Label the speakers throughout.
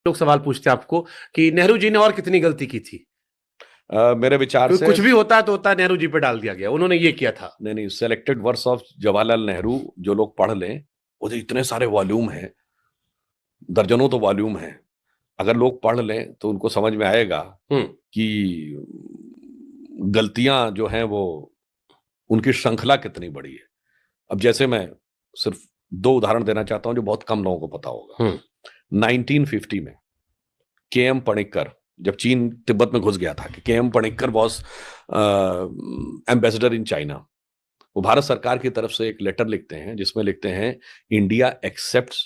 Speaker 1: लोग सवाल पूछते हैं आपको कि नेहरू जी ने और कितनी गलती की थी।
Speaker 2: मेरे विचार से
Speaker 1: कुछ भी होता तो होता नेहरू जी पे डाल दिया गया, उन्होंने ये किया था।
Speaker 2: नहीं, selected works of Jawaharlal Nehru जो लोग पढ़ लें, वो इतने सारे वॉल्यूम हैं, दर्जनों तो वॉल्यूम हैं। अगर लोग पढ़ लें तो उनको समझ में आएगा कि गलतियां जो हैं वो उनकी श्रृंखला कितनी बड़ी है। अब जैसे मैं सिर्फ दो उदाहरण देना चाहता हूं जो बहुत कम लोगों को पता होगा। 1950 में के.एम. पणिक्कर, जब चीन तिब्बत में घुस गया था, कि KM. Panikkar was ambassador in China. वो भारत सरकार की तरफ से एक लेटर लिखते हैं जिसमें लिखते हैं, इंडिया एक्सेप्ट्स।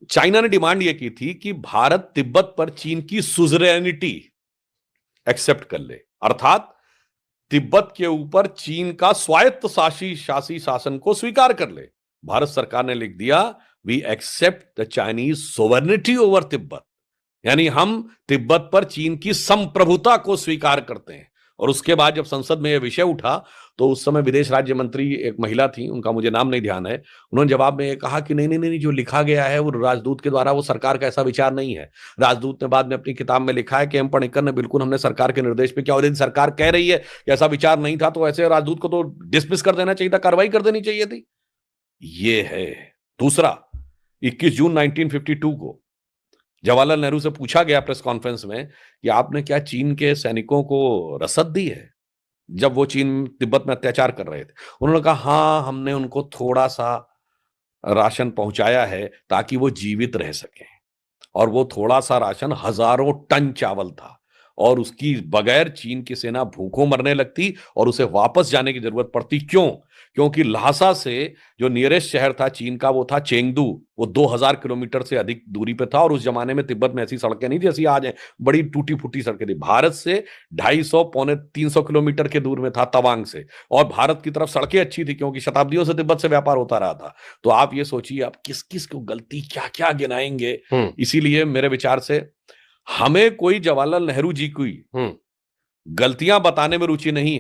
Speaker 2: चाइना ने डिमांड ये की थी कि भारत तिब्बत पर चीन की सुजरेनिटी एक्सेप्ट कर ले, अर्थात तिब्बत के ऊपर चीन का स्वायत्त शासी शासन को स्वीकार कर ले। भारत सरकार ने लिख दिया, we accept the Chinese sovereignty over Tibet, यानी हम तिब्बत पर चीन की संप्रभुता को स्वीकार करते हैं। और उसके बाद जब संसद में यह विषय उठा तो उस समय विदेश राज्य मंत्री एक महिला थी, उनका मुझे नाम नहीं ध्यान है, उन्होंने जवाब में यह कहा कि नहीं नहीं नहीं, जो लिखा गया है वो राजदूत के द्वारा, वो सरकार का ऐसा विचार नहीं है। राजदूत ने बाद में अपनी किताब में लिखा है कि एम पणिक्कर ने बिल्कुल, हमने सरकार के निर्देश पे किया, और यदि सरकार कह रही है कि ऐसा विचार नहीं था तो ऐसे राजदूत को तो डिसमिस कर देना चाहिए था, कार्रवाई कर देनी चाहिए थी। ये है। दूसरा, 21 जून 1952 को जवाहरलाल नेहरू से पूछा गया प्रेस कॉन्फ्रेंस में कि आपने क्या चीन के सैनिकों को रसद दी है जब वो चीन तिब्बत में अत्याचार कर रहे थे। उन्होंने कहा, हाँ, हमने उनको थोड़ा सा राशन पहुंचाया है ताकि वो जीवित रह सकें। और वो थोड़ा सा राशन हजारों टन चावल था, और उसकी बगैर चीन की सेना भूखों मरने लगती और उसे वापस जाने की जरूरत पड़ती। क्यों? क्योंकि ल्हासा से जो नियरेस्ट शहर था चीन का, वो था चेंगदू। वो 2000 किलोमीटर से अधिक दूरी पे था, और उस जमाने में तिब्बत में ऐसी सड़कें नहीं जैसी आज हैं, बड़ी टूटी फूटी सड़कें थी। भारत से 250 पौने 300 किलोमीटर के दूर में था तवांग से, और भारत की तरफ सड़कें अच्छी थी क्योंकि शताब्दियों से तिब्बत से व्यापार होता रहा था। तो आप ये सोचिए, आप किस किस को गलती क्या क्या गिनाएंगे। इसीलिए मेरे विचार से हमें कोई जवाहरलाल नेहरू जी की गलतियां बताने में रुचि नहीं।